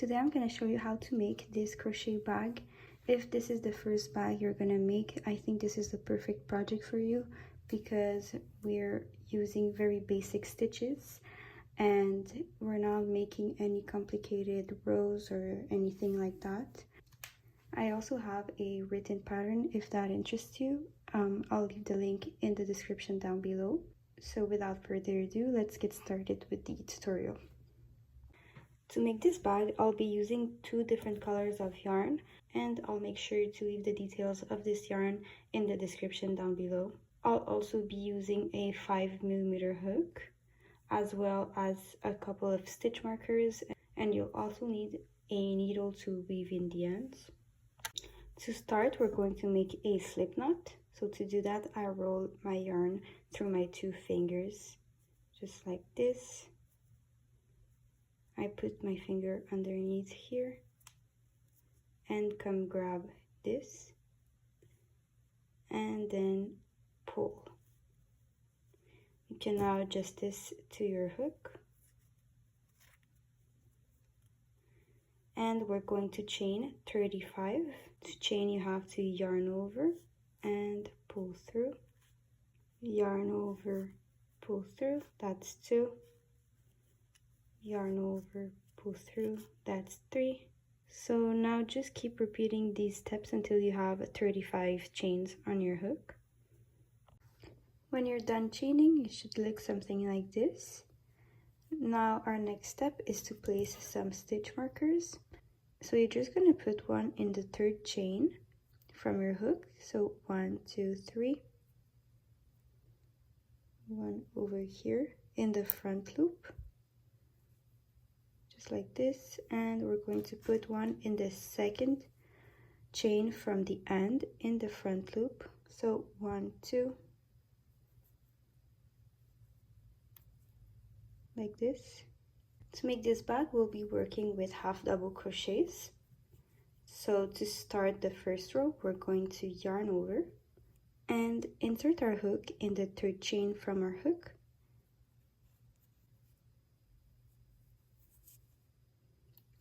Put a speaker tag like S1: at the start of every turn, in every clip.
S1: Today I'm going to show you how to make this crochet bag. If this is the first bag you're going to make, I think this is the perfect project for you because we're using very basic stitches and we're not making any complicated rows or anything like that. I also have a written pattern if that interests you. I'll leave the link in the description down below. So without further ado, let's get started with the tutorial. To make this bag, I'll be using two different colors of yarn, and I'll make sure to leave the details of this yarn in the description down below. I'll also be using a 5mm hook, as well as a couple of stitch markers, and you'll also need a needle to weave in the ends. To start, we're going to make a slip knot. So to do that, I roll my yarn through my two fingers, just like this. I put my finger underneath here and come grab this and then pull. You can now adjust this to your hook. And we're going to chain 35. To chain, you have to yarn over and pull through. Yarn over, pull through, that's 2. Yarn over, pull through, that's 3. So now just keep repeating these steps until you have 35 chains on your hook. When you're done chaining, it should look something like this. Now our next step is to place some stitch markers. So you're just going to put one in the third chain from your hook. So 1, 2, 3. One over here in the front loop, just like this, and we're going to put one in the second chain from the end in the front loop. So 1, 2, like this. To make this bag, we'll be working with half double crochets. So to start the first row, we're going to yarn over and insert our hook in the third chain from our hook.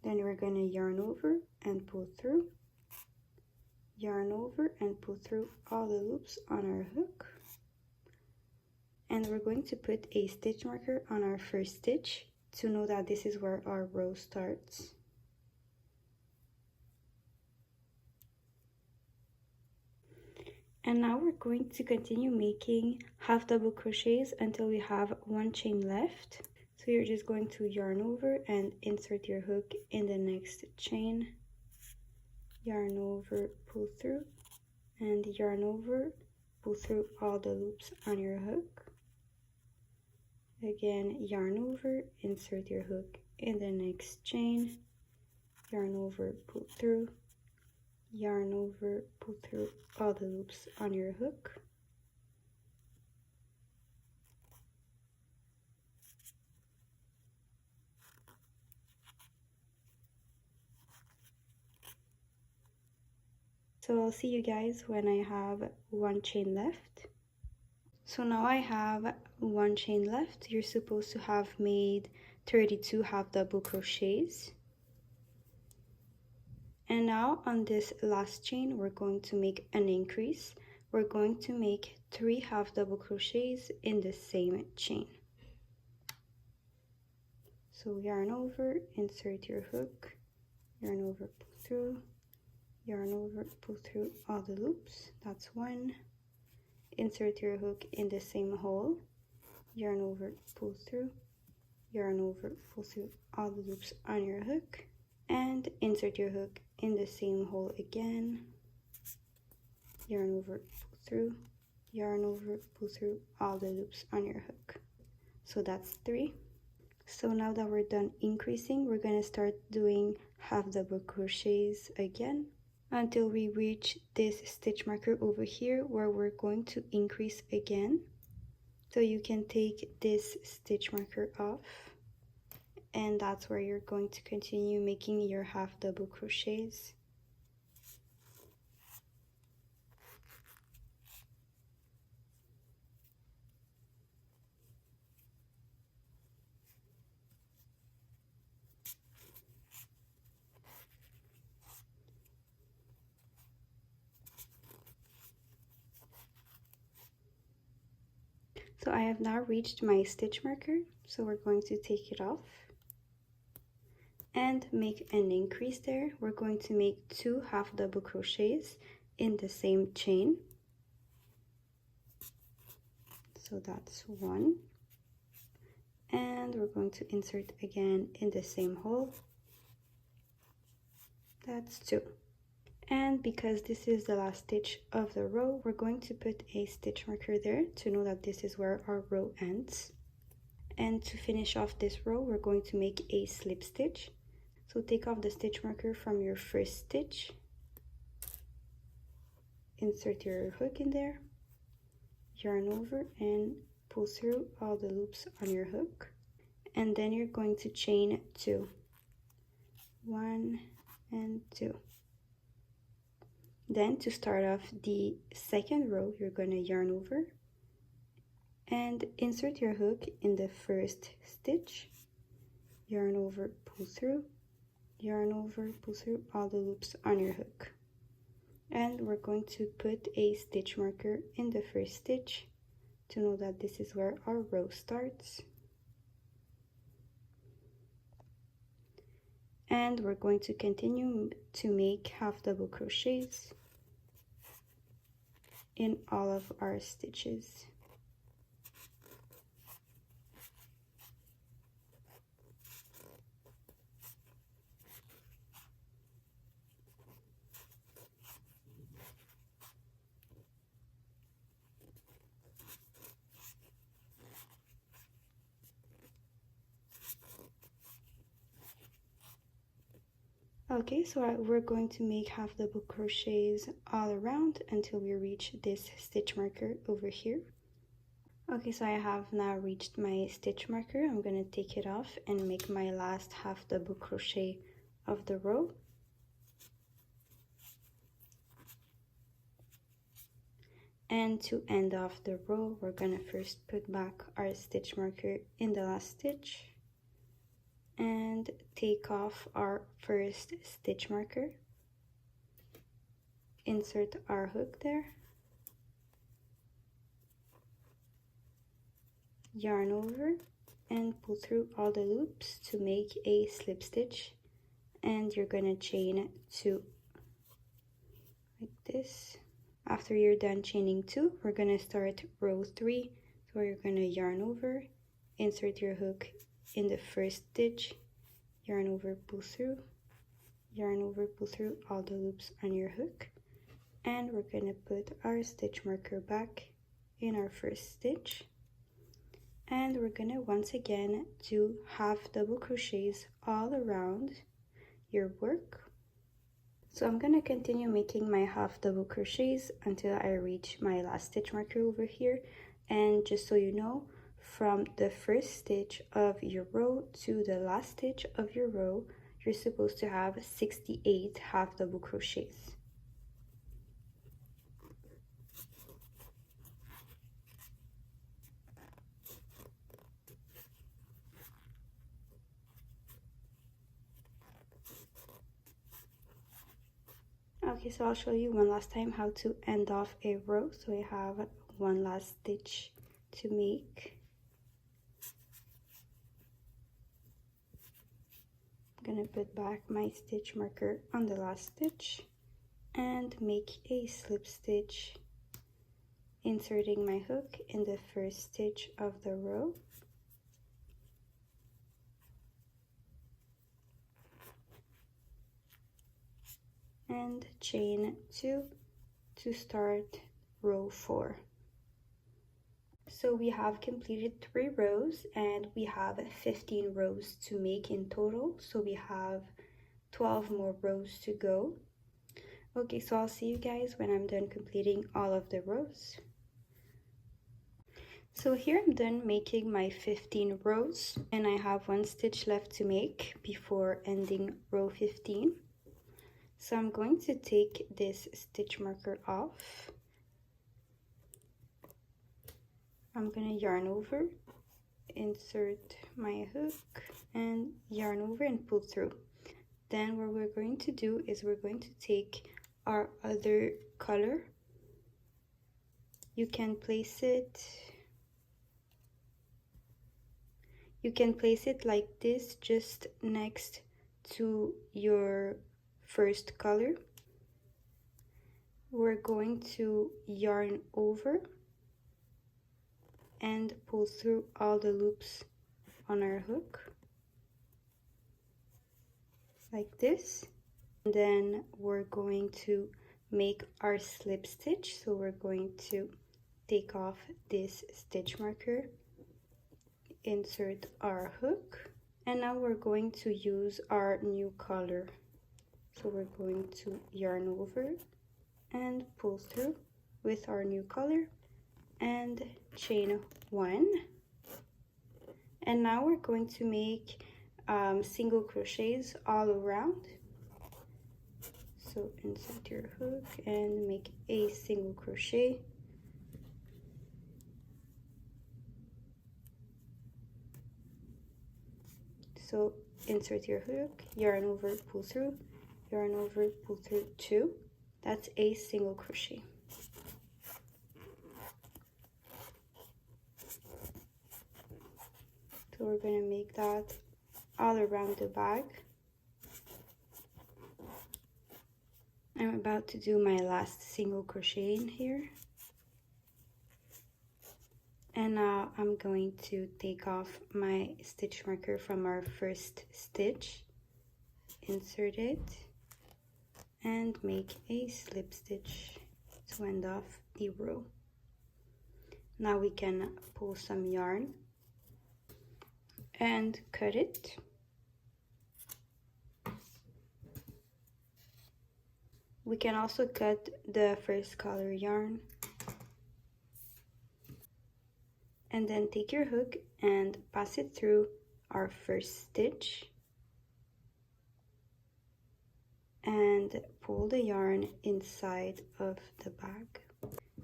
S1: Then we're going to yarn over and pull through, yarn over and pull through all the loops on our hook. And we're going to put a stitch marker on our first stitch to know that this is where our row starts. And now we're going to continue making half double crochets until we have one chain left. So you're just going to yarn over and insert your hook in the next chain, yarn over, pull through, and yarn over, pull through all the loops on your hook. Again, yarn over, insert your hook in the next chain, yarn over, pull through, yarn over, pull through all the loops on your hook. So I'll see you guys when I have one chain left. So now I have one chain left. You're supposed to have made 32 half double crochets. And now on this last chain, we're going to make an increase. We're going to make 3 half double crochets in the same chain. So yarn over, insert your hook, yarn over, pull through, yarn over, pull through all the loops, that's 1. Insert your hook in the same hole, yarn over, pull through, yarn over, pull through all the loops on your hook, and insert your hook in the same hole again, yarn over, pull through, yarn over, pull through all the loops on your hook. So that's 3. So now that we're done increasing, we're going to start doing half double crochets again until we reach this stitch marker over here where we're going to increase again. So you can take this stitch marker off, and that's where you're going to continue making your half double crochets. So I have now reached my stitch marker, so we're going to take it off and make an increase there. We're going to make 2 half double crochets in the same chain. So that's 1, and we're going to insert again in the same hole. That's 2. And because this is the last stitch of the row, we're going to put a stitch marker there to know that this is where our row ends. And to finish off this row, we're going to make a slip stitch. So take off the stitch marker from your first stitch, insert your hook in there, yarn over and pull through all the loops on your hook, and then you're going to chain 2, 1 and 2. Then to start off the second row, you're going to yarn over and insert your hook in the first stitch, yarn over, pull through, yarn over, pull through all the loops on your hook. And we're going to put a stitch marker in the first stitch to know that this is where our row starts. And we're going to continue to make half double crochets in all of our stitches. Okay, so we're going to make half double crochets all around until we reach this stitch marker over here. Okay, so I have now reached my stitch marker. I'm going to take it off and make my last half double crochet of the row. And to end off the row, we're going to first put back our stitch marker in the last stitch and take off our first stitch marker, insert our hook there, yarn over and pull through all the loops to make a slip stitch, and you're going to chain 2 like this. After you're done chaining 2, we're going to start row 3, so you're going to yarn over, insert your hook in the first stitch, yarn over, pull through, yarn over, pull through all the loops on your hook, and we're going to put our stitch marker back in our first stitch, and we're going to once again do half double crochets all around your work. So I'm going to continue making my half double crochets until I reach my last stitch marker over here. And just so you know, from the first stitch of your row to the last stitch of your row, you're supposed to have 68 half double crochets. Okay, so I'll show you one last time how to end off a row. So we have one last stitch to make. I'm gonna put back my stitch marker on the last stitch and make a slip stitch, inserting my hook in the first stitch of the row. And chain 2 to start row 4. So we have completed 3 rows and we have 15 rows to make in total. So we have 12 more rows to go. Okay, so I'll see you guys when I'm done completing all of the rows. So here I'm done making my 15 rows and I have 1 stitch left to make before ending row 15. So I'm going to take this stitch marker off. I'm going to yarn over, insert my hook and yarn over and pull through. Then what we're going to do is we're going to take our other color. You can place it You can place it like this, just next to your first color. We're going to yarn over and pull through all the loops on our hook like this. And then we're going to make our slip stitch. So we're going to take off this stitch marker, insert our hook, and now we're going to use our new color. So we're going to yarn over and pull through with our new color and chain 1. And now we're going to make single crochets all around. So insert your hook and make a single crochet. So insert your hook, yarn over, pull through, yarn over, pull through 2. That's a single crochet. So we're going to make that all around the bag. I'm about to do my last single crochet in here. And now I'm going to take off my stitch marker from our first stitch, insert it, and make a slip stitch to end off the row. Now we can pull some yarn and cut it. We can also cut the first color yarn. And then take your hook and pass it through our first stitch and pull the yarn inside of the bag.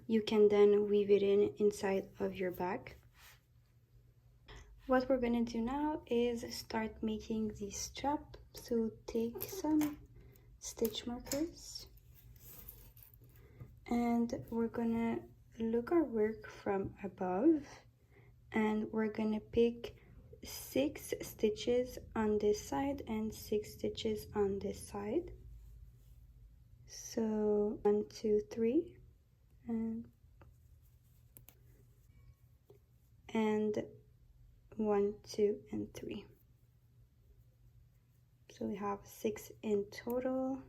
S1: You can then weave it inside of your bag. What we're going to do now is start making the strap. So take some stitch markers and we're going to look our work from above. And we're gonna pick 6 stitches on this side and 6 stitches on this side. So 1, 2, 3, and 1, 2, and 3. So we have 6 in total.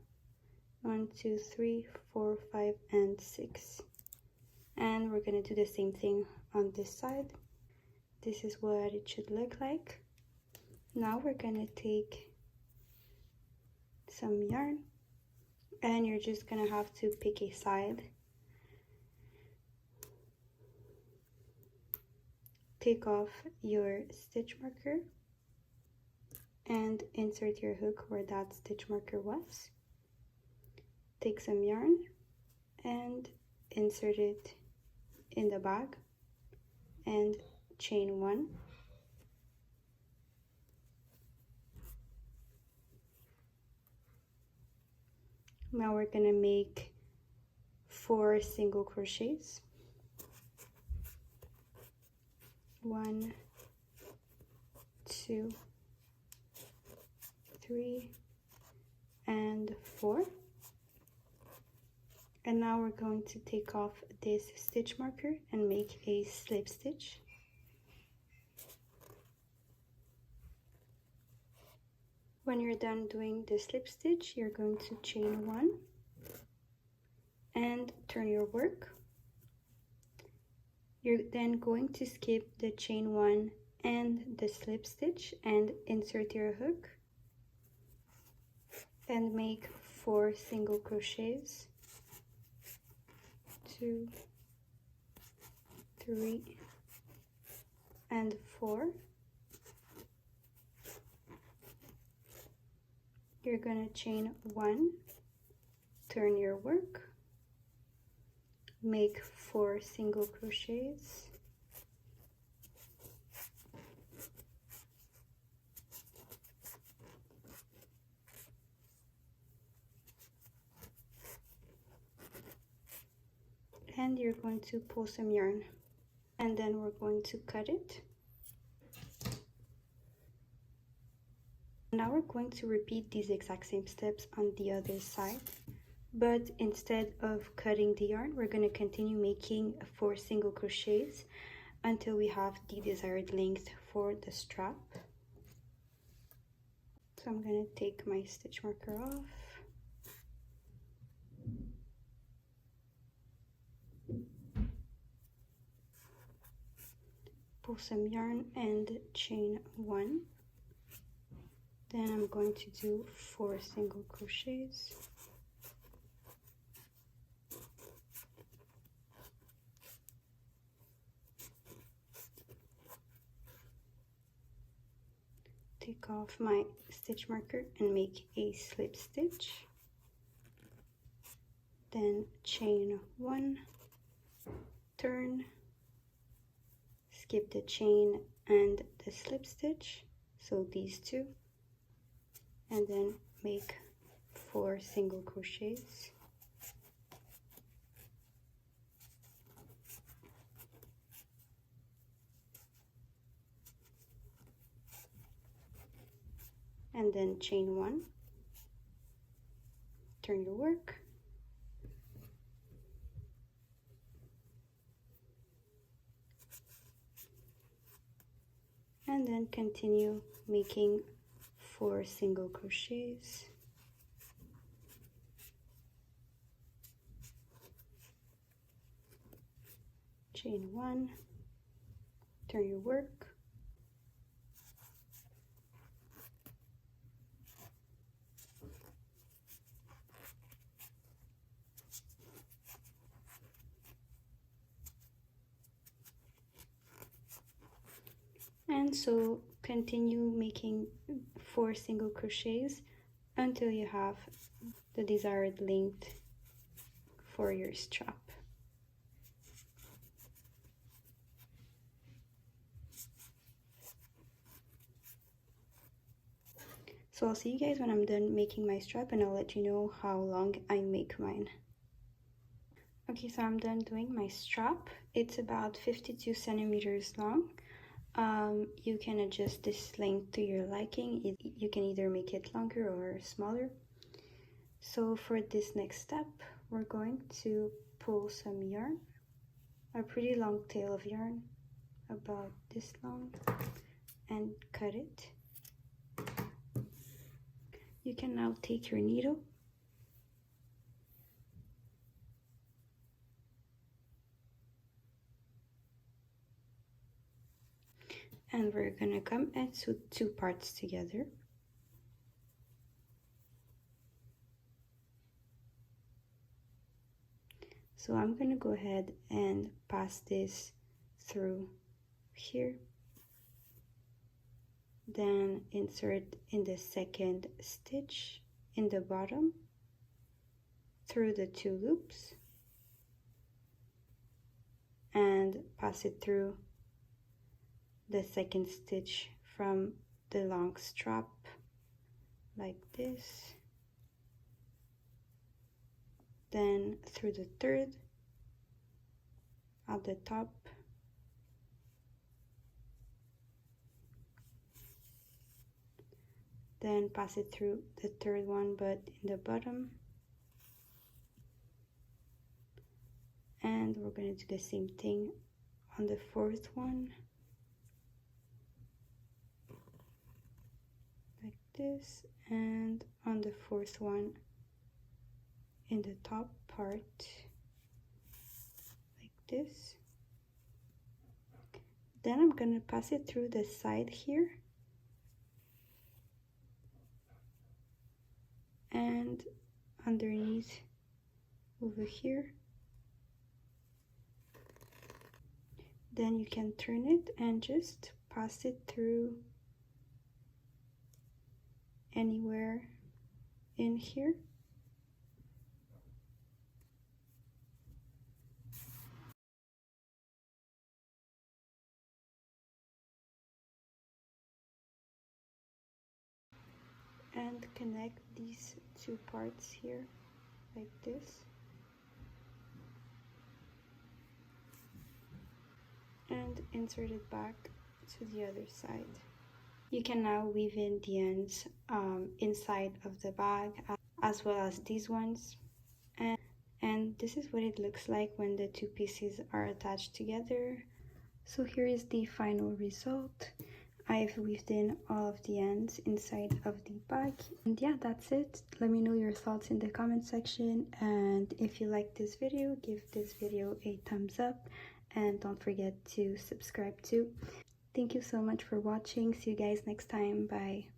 S1: 1, 2, 3, 4, 5, and 6. And we're gonna do the same thing on this side. This is what it should look like. Now we're gonna take some yarn and you're just gonna have to pick a side. Take off your stitch marker and insert your hook where that stitch marker was. Take some yarn and insert it in the bag and chain 1. Now we're gonna make 4 single crochets. 1, 2, 3, and 4. And now we're going to take off this stitch marker and make a slip stitch. When you're done doing the slip stitch, you're going to chain 1 and turn your work. You're then going to skip the chain 1 and the slip stitch and insert your hook and make 4 single crochets. 2, 3, and 4. You're gonna chain 1, turn your work, make 4 single crochets, and you're going to pull some yarn, and then we're going to cut it. Now we're going to repeat these exact same steps on the other side, but instead of cutting the yarn, we're going to continue making 4 single crochets until we have the desired length for the strap. So I'm going to take my stitch marker off. Pull some yarn and chain 1. Then I'm going to do 4 single crochets. Take off my stitch marker and make a slip stitch. Then chain 1, turn, skip the chain and the slip stitch, so these two, and then make 4 single crochets. And then chain 1, turn your work, and then continue making 4 single crochets. Chain 1, turn your work, and so continue making 4 single crochets until you have the desired length for your strap. So I'll see you guys when I'm done making my strap, and I'll let you know how long I make mine. Okay, so I'm done doing my strap. It's about 52 centimeters long. You can adjust this length to your liking. You can either make it longer or smaller. So for this next step, we're going to pull some yarn, a pretty long tail of yarn, about this long, and cut it. You can now take your needle and we're gonna come and sew 2 parts together. So I'm gonna go ahead and pass this through here, then insert in the second stitch in the bottom through the 2 loops, and pass it through the second stitch from the long strap like this, then through the 3rd at the top, then pass it through the 3rd one but in the bottom, and we're going to do the same thing on the 4th one like this, and on the 4th one in the top part like this. Then I'm gonna pass it through the side here and underneath over here. Then you can turn it and just pass it through anywhere in here. And connect these 2 parts here like this, and insert it back to the other side. You can now weave in the ends inside of the bag as well as these ones. And this is what it looks like when the two pieces are attached together. So here is the final result. I've weaved in all of the ends inside of the bag. And yeah, that's it. Let me know your thoughts in the comment section. And if you like this video, give this video a thumbs up. And don't forget to subscribe too. Thank you so much for watching. See you guys next time. Bye.